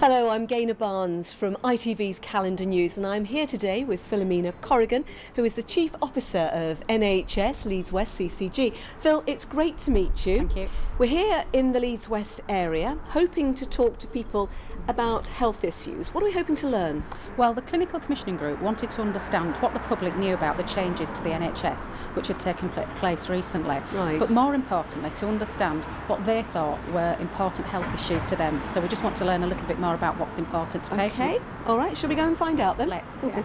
Hello, I'm Gaynor Barnes from ITV's Calendar News, and I'm here today with Philomena Corrigan, who is the Chief Officer of NHS Leeds West CCG. Phil, it's great to meet you. Thank you. We're here in the Leeds West area, hoping to talk to people about health issues. What are we hoping to learn? Well, the Clinical Commissioning Group wanted to understand what the public knew about the changes to the NHS which have taken place recently. Right. But more importantly, to understand what they thought were important health issues to them. So we just want to learn a little bit more about what's important to patients. Okay, all right, shall we go and find out then? Let's. Yeah.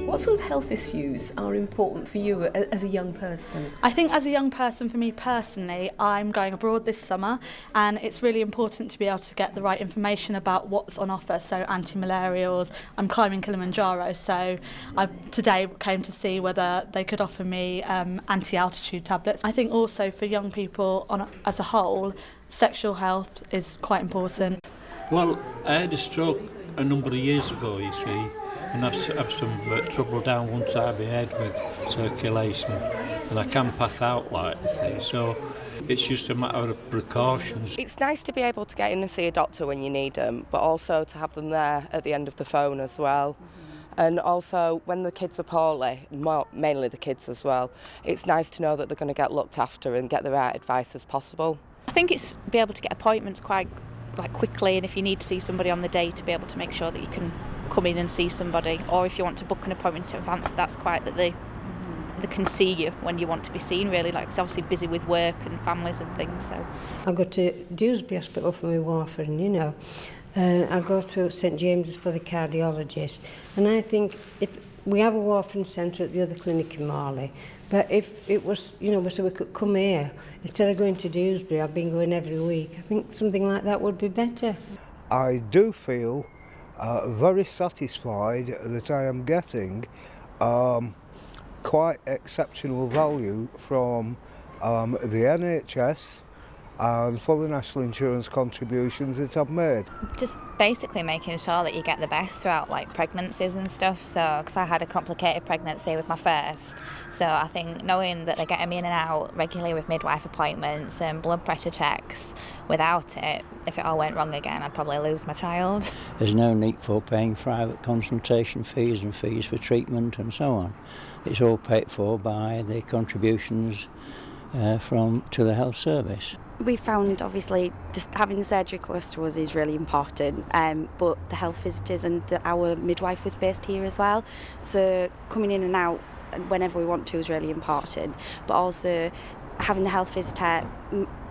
What sort of health issues are important for you as a young person? I think as a young person, for me personally, I'm going abroad this summer, and it's really important to be able to get the right information about what's on offer, so anti-malarials. I'm climbing Kilimanjaro, so I today came to see whether they could offer me anti-altitude tablets. I think also for young people as a whole, sexual health is quite important. Well, I had a stroke a number of years ago, you see, and I've some trouble down one side of my head with circulation, and I can pass out like this, so it's just a matter of precautions. It's nice to be able to get in and see a doctor when you need them, but also to have them there at the end of the phone as well. And also when the kids are poorly, mainly the kids as well, it's nice to know that they're going to get looked after and get the right advice as possible. I think it's be able to get appointments quite quickly, and if you need to see somebody on the day, to be able to make sure that you can come in and see somebody, or if you want to book an appointment in advance, that's quite that they can see you when you want to be seen, really. Like, it's obviously busy with work and families and things. So I go to Dewsbury Hospital for my warfarin, you know. I go to St James's for the cardiologist, and I think if we have a warfarin centre at the other clinic in Morley, but if it was, you know, so we could come here instead of going to Dewsbury, I've been going every week. I think something like that would be better. I do feel very satisfied that I am getting quite exceptional value from the NHS and for the national insurance contributions that I've made. Just basically making sure that you get the best throughout pregnancies and stuff, so because I had a complicated pregnancy with my first, so I think knowing that they're getting me in and out regularly with midwife appointments and blood pressure checks, without it, if it all went wrong again, I'd probably lose my child. There's no need for paying private consultation fees and fees for treatment and so on. It's all paid for by the contributions to the health service. We found obviously having the surgery close to us is really important, but the health visitors and our midwife was based here as well, so coming in and out whenever we want to is really important, but also having the health visitor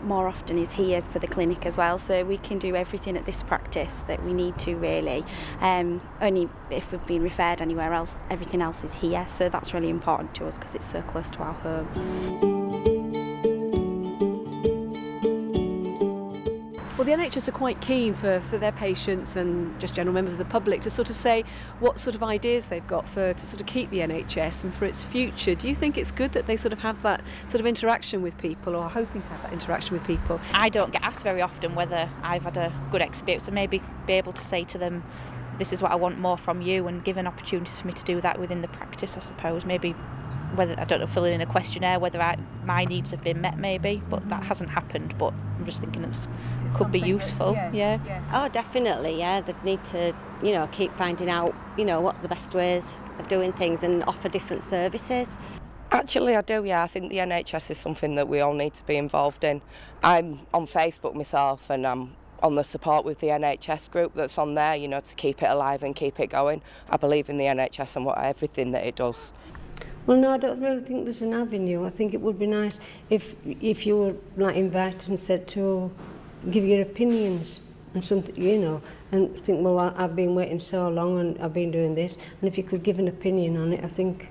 more often is here for the clinic as well, so we can do everything at this practice that we need to, really. Only if we've been referred anywhere else, everything else is here, so that's really important to us because it's so close to our home. Well, the NHS are quite keen for their patients and just general members of the public to sort of say what sort of ideas they've got to sort of keep the NHS and for its future. Do you think it's good that they sort of have that sort of interaction with people, or are hoping to have that interaction with people? I don't get asked very often whether I've had a good experience, so maybe be able to say to them, this is what I want more from you, and give an opportunity for me to do that within the practice, I suppose. Maybe whether, I don't know, fill in a questionnaire whether my needs have been met, maybe, but that hasn't happened. But I'm just thinking it could be useful. Yes. Oh, definitely, yeah. They need to, keep finding out, what the best ways of doing things and offer different services. Actually, I do, yeah. I think the NHS is something that we all need to be involved in. I'm on Facebook myself, and I'm on the support with the NHS group that's on there, to keep it alive and keep it going. I believe in the NHS and everything that it does. Well, no, I don't really think there's an avenue. I think it would be nice if you were invited and said to give your opinions and something, and think, well, I've been waiting so long and I've been doing this, and if you could give an opinion on it, I think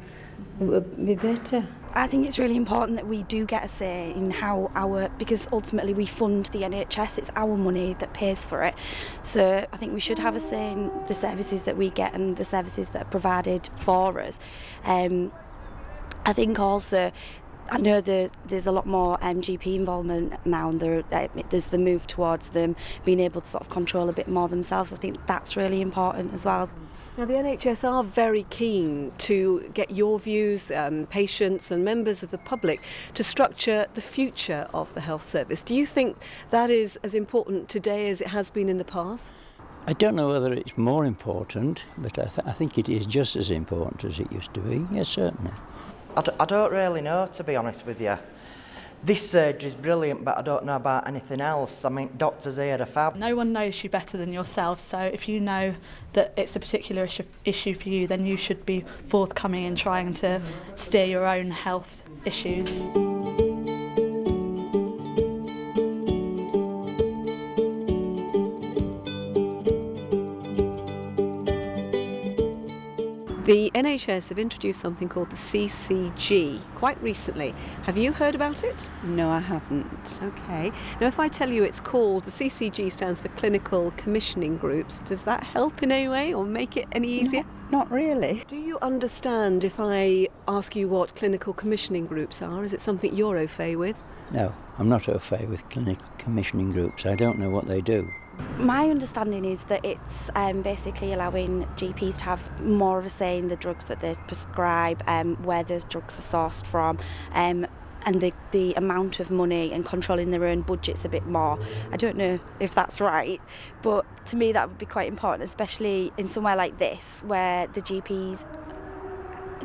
it would be better. I think it's really important that we do get a say in how because ultimately we fund the NHS, it's our money that pays for it. So I think we should have a say in the services that we get and the services that are provided for us. I think also, I know there's a lot more GP involvement now, and there's the move towards them being able to sort of control a bit more themselves. I think that's really important as well. Now, the NHS are very keen to get your views, patients and members of the public, to structure the future of the health service. Do you think that is as important today as it has been in the past? I don't know whether it's more important, but I think it is just as important as it used to be. Yes, certainly. I don't really know, to be honest with you. This surgery is brilliant, but I don't know about anything else. I mean, doctors here are fab. No one knows you better than yourself, so if you know that it's a particular issue for you, then you should be forthcoming in trying to steer your own health issues. The NHS have introduced something called the CCG quite recently. Have you heard about it? No, I haven't. Okay. Now, if I tell you it's called, the CCG stands for Clinical Commissioning Groups, does that help in any way or make it any easier? Not really. Do you understand if I ask you what clinical commissioning groups are? Is it something you're au fait with? No, I'm not au fait with clinical commissioning groups. I don't know what they do. My understanding is that it's basically allowing GPs to have more of a say in the drugs that they prescribe, where those drugs are sourced from, and the amount of money, and controlling their own budgets a bit more. I don't know if that's right, but to me that would be quite important, especially in somewhere like this where the GPs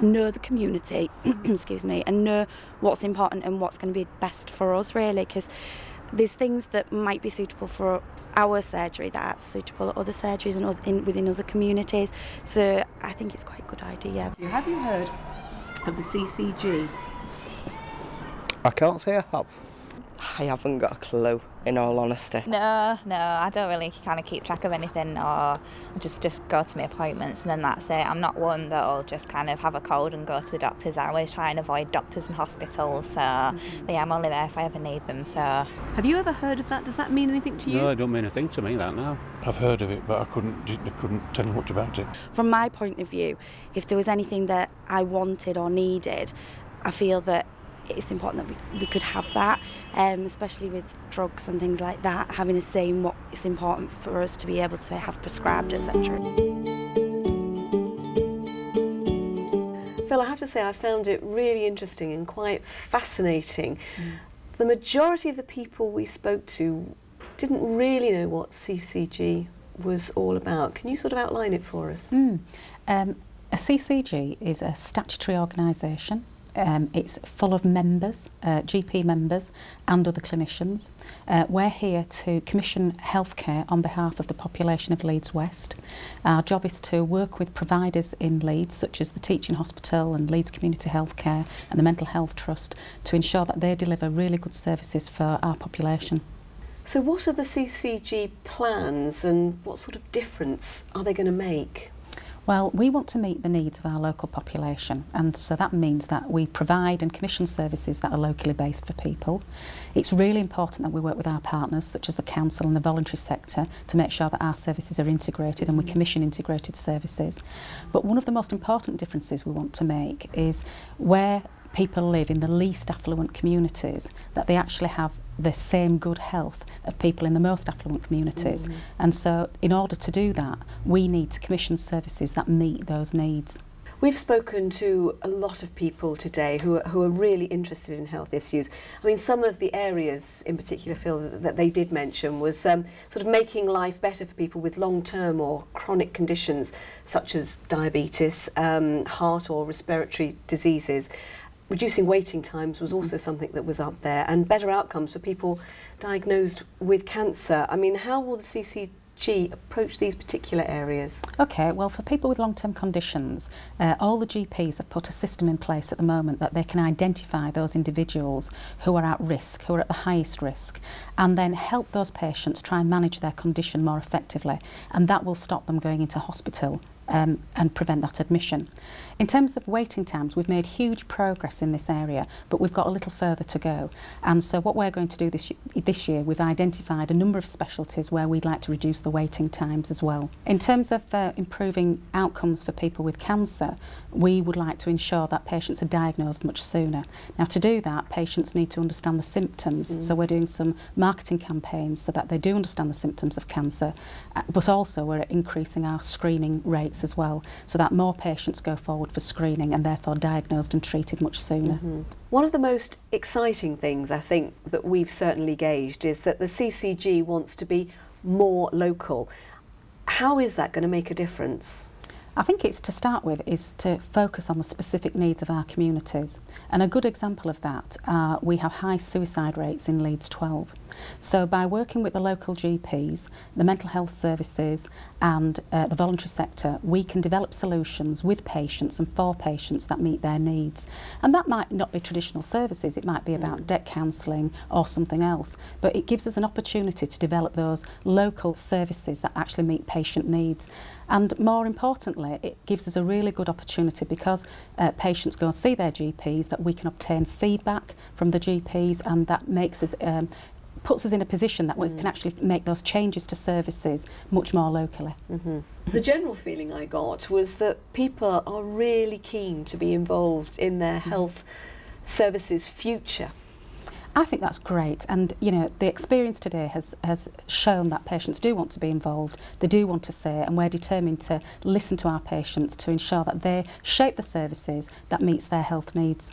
know the community excuse me, and know what's important and what's going to be best for us, really, because there's things that might be suitable for our surgery that are suitable at other surgeries and within other communities. So I think it's quite a good idea. Have you heard of the CCG? I can't say I have. I haven't got a clue, in all honesty. No, I don't really kind of keep track of anything, or just go to my appointments and then that's it. I'm not one that'll just kind of have a cold and go to the doctors. I always try and avoid doctors and hospitals, so but yeah, I'm only there if I ever need them. So, have you ever heard of that? Does that mean anything to you? No, it don't mean a thing to me, that, no. I've heard of it, but I couldn't tell you much about it. From my point of view, if there was anything that I wanted or needed, I feel that it's important that we could have that, especially with drugs and things like that, having a say in what is important for us to be able to have prescribed, etc. Phil, I have to say I found it really interesting and quite fascinating. The majority of the people we spoke to didn't really know what CCG was all about. Can you sort of outline it for us? A CCG is a statutory organisation. It's full of members, GP members and other clinicians. We're here to commission healthcare on behalf of the population of Leeds West. Our job is to work with providers in Leeds, such as the Teaching Hospital and Leeds Community Healthcare and the Mental Health Trust, to ensure that they deliver really good services for our population. So what are the CCG plans and what sort of difference are they going to make? Well, we want to meet the needs of our local population, and so that means that we provide and commission services that are locally based for people. It's really important that we work with our partners, such as the council and the voluntary sector, to make sure that our services are integrated and we commission integrated services. But one of the most important differences we want to make is where people live in the least affluent communities, that they actually have the same good health of people in the most affluent communities. And so in order to do that, we need to commission services that meet those needs. We've spoken to a lot of people today who are really interested in health issues. I mean, some of the areas in particular, Phil, that they did mention was sort of making life better for people with long-term or chronic conditions such as diabetes, heart or respiratory diseases. Reducing waiting times was also something that was up there, and better outcomes for people diagnosed with cancer. I mean, how will the CCG approach these particular areas? Okay, well, for people with long-term conditions, all the GPs have put a system in place at the moment that they can identify those individuals who are at risk, who are at the highest risk, and then help those patients try and manage their condition more effectively, and that will stop them going into hospital and prevent that admission. In terms of waiting times, we've made huge progress in this area, but we've got a little further to go. And so what we're going to do this year, we've identified a number of specialties where we'd like to reduce the waiting times as well. In terms of improving outcomes for people with cancer, we would like to ensure that patients are diagnosed much sooner. Now, to do that, patients need to understand the symptoms. So we're doing some marketing campaigns so that they do understand the symptoms of cancer, but also we're increasing our screening rates as well, so that more patients go forward for screening and therefore diagnosed and treated much sooner. One of the most exciting things I think that we've certainly gauged is that the CCG wants to be more local. How is that going to make a difference? I think it's, to start with, is to focus on the specific needs of our communities. And a good example of that, we have high suicide rates in Leeds 12. So by working with the local GPs, the mental health services and the voluntary sector, we can develop solutions with patients and for patients that meet their needs. And that might not be traditional services, it might be about debt counselling or something else, but it gives us an opportunity to develop those local services that actually meet patient needs. And more importantly, it gives us a really good opportunity, because patients go and see their GPs, that we can obtain feedback from the GPs, and that makes us puts us in a position that we can actually make those changes to services much more locally. The general feeling I got was that people are really keen to be involved in their health services future. I think that's great, and you know, the experience today has shown that patients do want to be involved, they do want to say, and we're determined to listen to our patients to ensure that they shape the services that meets their health needs.